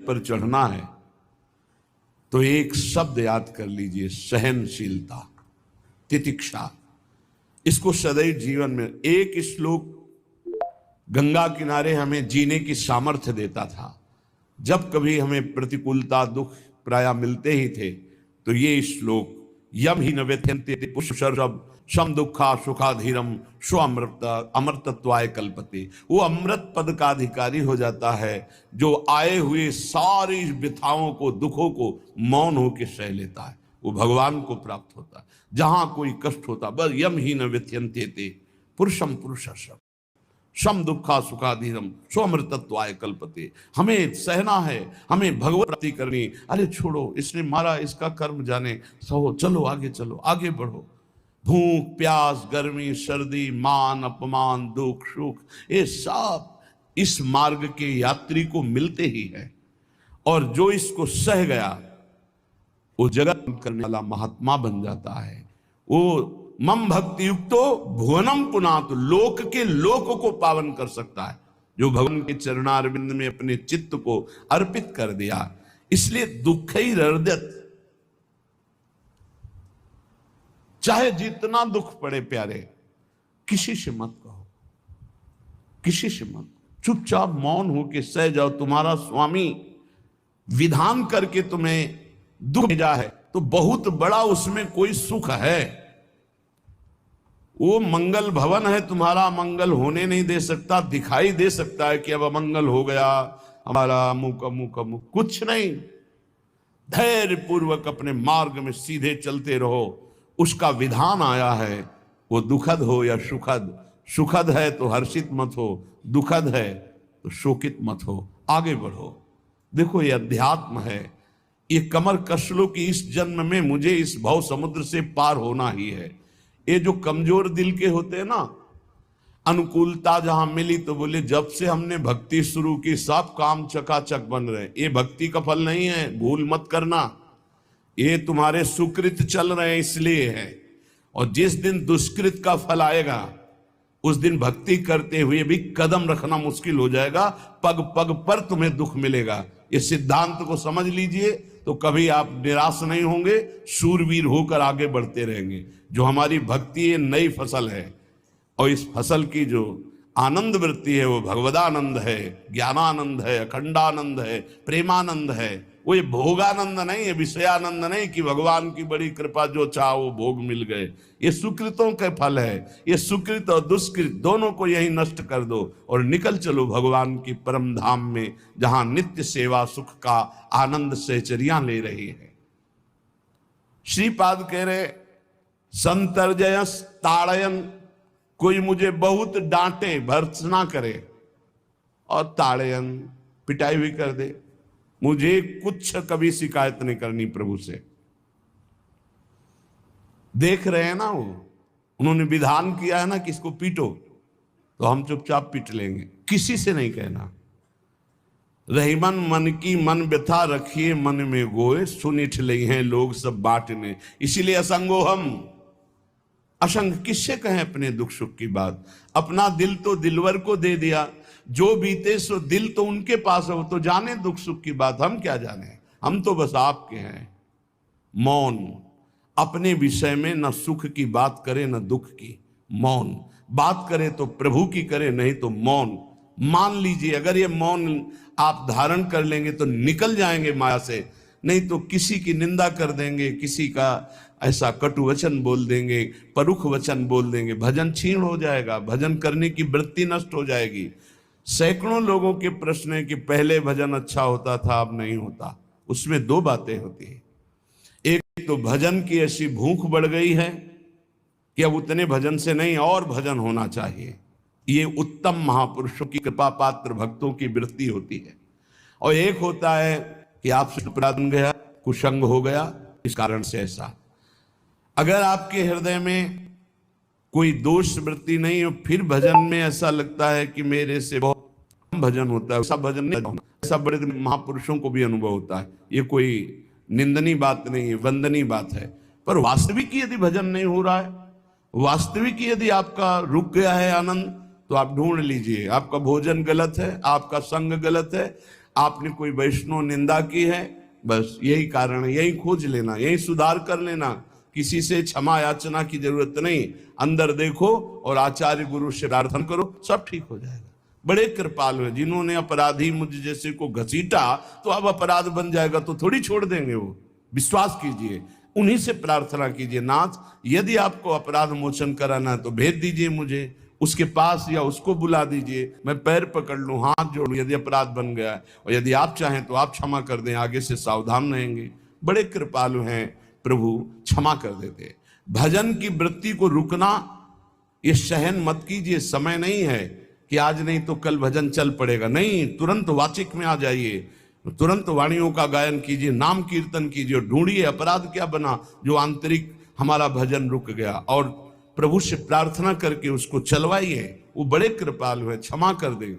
पर चढ़ना है तो एक शब्द याद कर लीजिए, सहनशीलता, तितिक्षा। इसको सदैव जीवन में, एक श्लोक गंगा किनारे हमें जीने की सामर्थ्य देता था। जब कभी हमें प्रतिकूलता, दुख प्राय मिलते ही थे तो ये श्लोक, यम ही न व्यथ्यन्ते पुरुषर्षभ सम दुखा सुखाधीरम स्व अमृतत्वाय कल्पते। वो अमृत पद का अधिकारी हो जाता है जो आए हुए सारी व्यथाओं को, दुखों को मौन होकर सह लेता है, वो भगवान को प्राप्त होता है। जहां कोई कष्ट होता, बस यम ही न व्यथ्यन्ते पुरुषम पुरुषर्षभ सम दुखा सुखाधीरम स्वमृतत्वाय कल्पते। हमें सहना है, हमें भगवत प्राप्ति करनी। अरे छोड़ो, इसने मारा, इसका कर्म जाने, सहो, चलो आगे, चलो आगे बढ़ो। भूख प्यास, गर्मी सर्दी, मान अपमान, दुख सुख, ये सब इस मार्ग के यात्री को मिलते ही है। और जो इसको सह गया वो जगत करने वाला महात्मा बन जाता है। वो मम भक्ति युक्तो भुवनम पुनातु, लोक के लोक को पावन कर सकता है जो भगवान के चरणारविंद में अपने चित्त को अर्पित कर दिया। इसलिए दुख ही हृदयत, चाहे जितना दुख पड़े प्यारे, किसी से मत कहो, किसी से मत, चुपचाप मौन होके सह जाओ। तुम्हारा स्वामी विधान करके तुम्हें दुख भेजा है तो बहुत बड़ा उसमें कोई सुख है। वो मंगल भवन है, तुम्हारा मंगल होने नहीं दे सकता। दिखाई दे सकता है कि अब अमंगल हो गया हमारा, अमुक अमुक अमुक, कुछ नहीं। धैर्य पूर्वक अपने मार्ग में सीधे चलते रहो। उसका विधान आया है, वो दुखद हो या सुखद, सुखद है तो हर्षित मत हो, दुखद है तो शोकित मत हो, आगे बढ़ो। देखो ये अध्यात्म है, ये कमर कस लो कि इस जन्म में मुझे इस भव समुद्र से पार होना ही है। ये जो कमजोर दिल के होते हैं ना, अनुकूलता जहां मिली तो बोले जब से हमने भक्ति शुरू की सब काम चकाचक बन रहे। ये भक्ति का फल नहीं है, भूल मत करना। ये तुम्हारे सुकृत चल रहे हैं इसलिए है। और जिस दिन दुष्कृत का फल आएगा उस दिन भक्ति करते हुए भी कदम रखना मुश्किल हो जाएगा, पग पग पर तुम्हें दुख मिलेगा। ये सिद्धांत को समझ लीजिए तो कभी आप निराश नहीं होंगे, शूरवीर होकर आगे बढ़ते रहेंगे। जो हमारी भक्ति ये नई फसल है और इस फसल की जो आनंद वृत्ति है वो भगवदानंद है, ज्ञानानंद है, अखंडानंद है, प्रेमानंद है। वो ये भोगानंद नहीं है, विषयानंद नहीं कि भगवान की बड़ी कृपा जो चाहो वो भोग मिल गए। ये सुकृतों के फल है। ये सुकृत और दुष्कृत दोनों को यही नष्ट कर दो और निकल चलो भगवान की परम धाम में, जहां नित्य सेवा सुख का आनंद सहचर्या ले रही है। श्रीपाद कह रहे, संतर्जयस ताड़यन, कोई मुझे बहुत डांटे, भर्त्सना करे और ताड़यन, पिटाई भी कर दे, मुझे कुछ कभी शिकायत नहीं करनी प्रभु से। देख रहे हैं ना, वो उन्होंने विधान किया है ना कि इसको पीटो, तो हम चुपचाप पीट लेंगे, किसी से नहीं कहना। रहीमन मन की मन व्यथा रखिए मन में गोए, सुनिठ ले हैं लोग सब बांटने। इसीलिए असंगो हम, असंग किससे कहें अपने दुख सुख की बात। अपना दिल तो दिलवर को दे दिया, जो बीते सो दिल तो उनके पास है, वो तो जाने दुख सुख की बात, हम क्या जाने। हम तो बस आपके हैं। मौन, अपने विषय में न सुख की बात करे न दुख की, मौन। बात करे तो प्रभु की करे, नहीं तो मौन। मान लीजिए अगर ये मौन आप धारण कर लेंगे तो निकल जाएंगे माया से, नहीं तो किसी की निंदा कर देंगे, किसी का ऐसा कटु वचन बोल देंगे, परुख वचन बोल देंगे, भजन छीण हो जाएगा, भजन करने की वृत्ति नष्ट हो जाएगी। सैकड़ों लोगों के प्रश्न है कि पहले भजन अच्छा होता था अब नहीं होता। उसमें दो बातें होती है, एक तो भजन की ऐसी भूख बढ़ गई है कि अब उतने भजन से नहीं और भजन होना चाहिए। ये उत्तम महापुरुषों की कृपा पात्र भक्तों की वृत्ति होती है। और एक होता है कि आपसे बन गया, कुसंग हो गया, इस कारण से ऐसा। अगर आपके हृदय में कोई दोष वृत्ति नहीं हो, फिर भजन में ऐसा लगता है कि मेरे से बहुत कम भजन होता है, सब भजन नहीं होता। ऐसा बड़े महापुरुषों को भी अनुभव होता है। ये कोई निंदनीय बात नहीं है, वंदनीय बात है। पर वास्तविक यदि भजन नहीं हो रहा है, वास्तविक यदि आपका रुक गया है आनंद, तो आप ढूंढ लीजिए, आपका भोजन गलत है, आपका संग गलत है, आपने कोई वैष्णव निंदा की है, बस यही कारण है, यही खोज लेना, यही सुधार कर लेना, किसी से क्षमा याचना की जरूरत नहीं। अंदर देखो और आचार्य गुरु से प्रार्थना करो, सब ठीक हो जाएगा। बड़े कृपालु है, जिन्होंने अपराधी मुझ जैसे को घसीटा तो अब अपराध बन जाएगा तो थोड़ी छोड़ देंगे वो, विश्वास कीजिए। उन्हीं से प्रार्थना कीजिए, नाथ यदि आपको अपराध मोचन कराना है तो भेज दीजिए मुझे उसके पास, या उसको बुला दीजिए, मैं पैर पकड़ लूं, हाथ जोड़ूं यदि अपराध बन गया है, और यदि आप चाहें तो आप क्षमा कर दें, आगे से सावधान रहेंगे। बड़े कृपालु हैं प्रभु, क्षमा कर देते। भजन की वृत्ति को रुकना ये सहन मत कीजिए, समय नहीं है कि आज नहीं तो कल भजन चल पड़ेगा, नहीं, तुरंत वाचिक में आ जाइए, तुरंत वाणियों का गायन कीजिए, नाम कीर्तन कीजिए, ढूंढिए अपराध क्या बना जो आंतरिक हमारा भजन रुक गया, और प्रभु से प्रार्थना करके उसको चलवाइए। वो बड़े कृपालु है, क्षमा कर दें।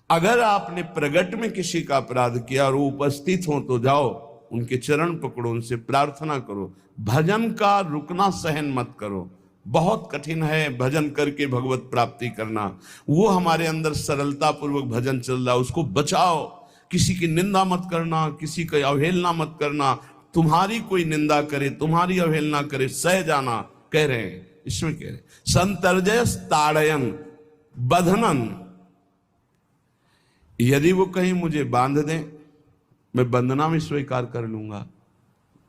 अगर आपने प्रगट में किसी का अपराध किया और वो उपस्थित हो तो जाओ, उनके चरण पकड़ो, उनसे प्रार्थना करो। भजन का रुकना सहन मत करो, बहुत कठिन है भजन करके भगवत प्राप्ति करना। वो हमारे अंदर सरलता पूर्वक भजन चल रहा, उसको बचाओ। किसी की निंदा मत करना, किसी की अवहेलना मत करना। तुम्हारी कोई निंदा करे, तुम्हारी अवहेलना करे, सह जाना, कह रहे हैं इसमें, कह रहे संतर्जय ताड़यन बंधनन। यदि वो कहीं मुझे बांध दें, मैं बंधना में स्वीकार कर लूंगा।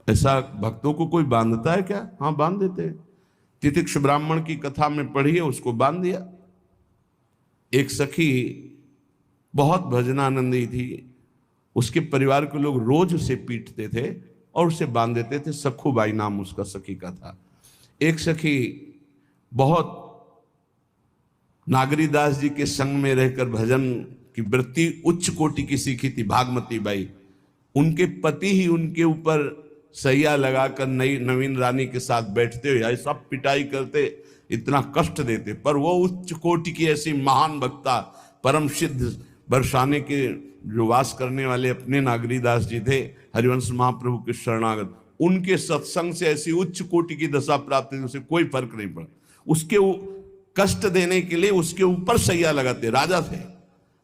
ऐसा भक्तों को कोई बांधता है क्या? हाँ, बांध देते हैं। तितिक्ष ब्राह्मण की कथा में पढ़िए, उसको बांध दिया। एक सखी बहुत भजनानंदी थी, उसके परिवार के लोग रोज उसे पीटते थे और उसे बांध देते थे। सखूबाई नाम उसका सखी का था। एक सखी बहुत नागरीदास जी के संग में रहकर भजन की वृत्ति उच्च कोटि की सीखी थी, भागमती बाई। उनके पति ही उनके ऊपर सैया लगाकर नई नवीन रानी के साथ बैठते हुए सब पिटाई करते, इतना कष्ट देते, पर वो उच्च कोटि की ऐसी महान वक्ता, परम सिद्ध बरसाने के जो वास करने वाले अपने नागरीदास जी थे, हरिवंश महाप्रभु के शरणागत, उनके सत्संग से ऐसी उच्च कोटि की दशा प्राप्त हुई, उसे कोई फर्क नहीं पड़ा। उसके कष्ट देने के लिए उसके ऊपर सैया लगाते, राजा थे,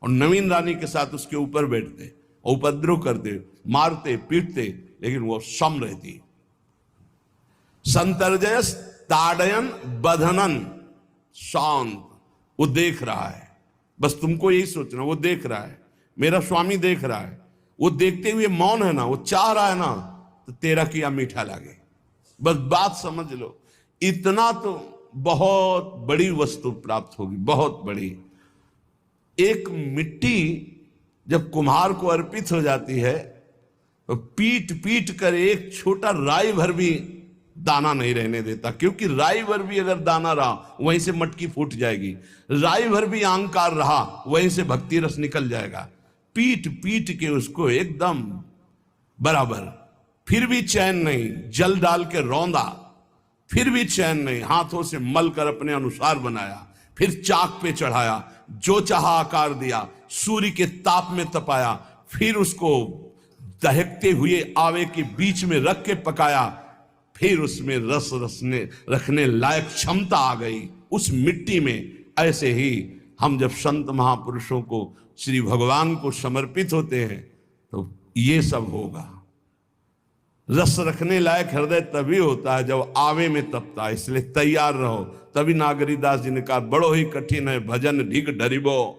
और नवीन रानी के साथ उसके ऊपर बैठते, उपद्रव करते, मारते, पीटते, लेकिन वो सम रहती। संतर्जय ताड़यन बंधनन, शांत, वो देख रहा है, बस तुमको यही सोचना, वो देख रहा है, मेरा स्वामी देख रहा है। वो देखते हुए मौन है ना, वो चाह रहा है ना, तो तेरा किया मीठा लगे, बस बात समझ लो। इतना तो बहुत बड़ी वस्तु प्राप्त होगी, बहुत बड़ी। एक मिट्टी जब कुम्हार को अर्पित हो जाती है तो पीट पीट कर एक छोटा राई भर भी दाना नहीं रहने देता, क्योंकि राई भर भी अगर दाना रहा वहीं से मटकी फूट जाएगी, राई भर भी अहंकार रहा वहीं से भक्ति रस निकल जाएगा। पीट पीट के उसको एकदम बराबर, फिर भी चैन नहीं, जल डाल के रौंदा, फिर भी चैन नहीं, हाथों से मल कर अपने अनुसार बनाया, फिर चाक पे चढ़ाया, जो चाहा आकार दिया, सूर्य के ताप में तपाया, फिर उसको दहकते हुए आवे के बीच में रख के पकाया, फिर उसमें रस रखने लायक क्षमता आ गई उस मिट्टी में। ऐसे ही हम जब संत महापुरुषों को, श्री भगवान को समर्पित होते हैं तो ये सब होगा। रस रखने लायक हृदय तभी होता है जब आवे में तपता है, इसलिए तैयार रहो। तभी नागरीदास जी ने कहा, बड़ो ही कठिन है भजन ढिग डरिबो।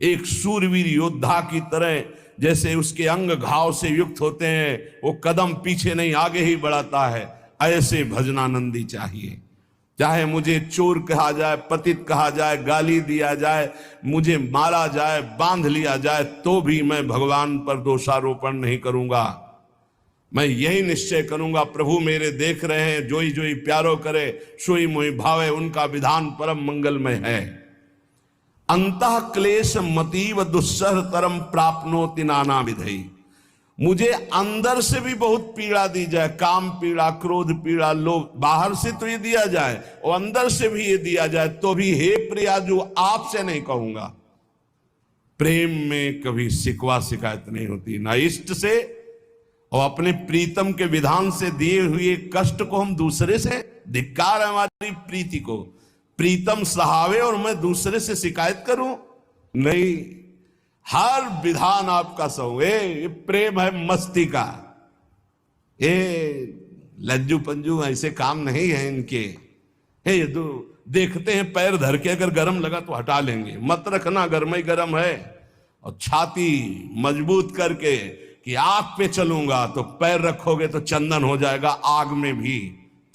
एक सूरवीर योद्धा की तरह जैसे उसके अंग घाव से युक्त होते हैं, वो कदम पीछे नहीं आगे ही बढ़ाता है, ऐसे भजनानंदी चाहिए। चाहे मुझे चोर कहा जाए, पतित कहा जाए, गाली दिया जाए, मुझे मारा जाए, बांध लिया जाए, तो भी मैं भगवान पर दोषारोपण नहीं करूंगा। मैं यही निश्चय करूंगा, प्रभु मेरे देख रहे हैं, जोई जोई प्यारो करे, सोई मोई भावे, उनका विधान परम मंगलमय है। अंतः क्लेश मतीव दुस्सह तरम प्राप्नोति नाना विधि। मुझे अंदर से भी बहुत पीड़ा दी जाए, काम पीड़ा, क्रोध पीड़ा, लोभ, बाहर से तो ये दिया जाए और अंदर से भी ये दिया जाए, तो भी हे प्रिया जो आपसे नहीं कहूंगा। प्रेम में कभी शिकवा शिकायत नहीं होती, ना इष्ट से और अपने प्रीतम के विधान से दिए हुए कष्ट को हम दूसरे से, धिक्कार है हमारी प्रीति को, प्रीतम सहावे और मैं दूसरे से शिकायत करूं, नहीं। हर विधान आपका सो। ये प्रेम है मस्ती का, ये लज्जू पंजू ऐसे काम नहीं है इनके। ये देखते हैं पैर धर के, अगर गर्म लगा तो हटा लेंगे, मत रखना गर्म ही गर्म है। और छाती मजबूत करके कि आग पे चलूंगा, तो पैर रखोगे तो चंदन हो जाएगा आग में भी।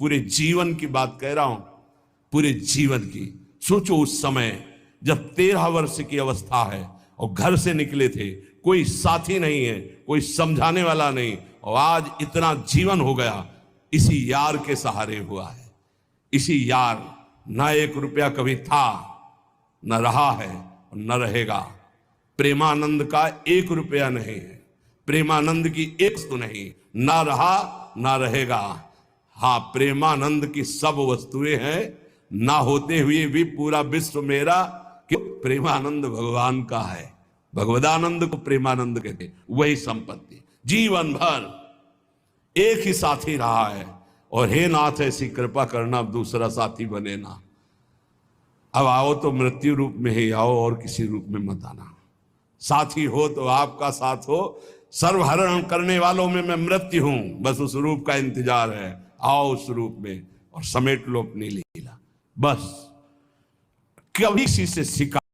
पूरे जीवन की बात कह रहा हूं, पूरे जीवन की। सोचो उस समय जब 13 वर्ष की अवस्था है और घर से निकले थे, कोई साथी नहीं है, कोई समझाने वाला नहीं, और आज इतना जीवन हो गया इसी यार के सहारे हुआ है। इसी यार, ना 1 रुपया कभी था, न रहा है और न रहेगा। प्रेमानंद का 1 रुपया नहीं है, प्रेमानंद की एक वस्तु नहीं, ना रहा ना रहेगा। हाँ, प्रेमानंद की सब वस्तुएं हैं, ना होते हुए भी पूरा विश्व मेरा। क्यों? प्रेमानंद भगवान का है, भगवदानंद को प्रेमानंद कहते। वही संपत्ति जीवन भर एक ही साथी रहा है। और हे नाथ, ऐसी कृपा करना, अब दूसरा साथी बने ना। अब आओ तो मृत्यु रूप में ही आओ, और किसी रूप में मत आना। साथी हो तो आपका साथ हो। सर्वहरण करने वालों में मैं मृत्यु हूं, बस उस रूप का इंतजार है। आओ उस रूप में और समेट लो अपनी लीला। बस कभी किसी से शिकायत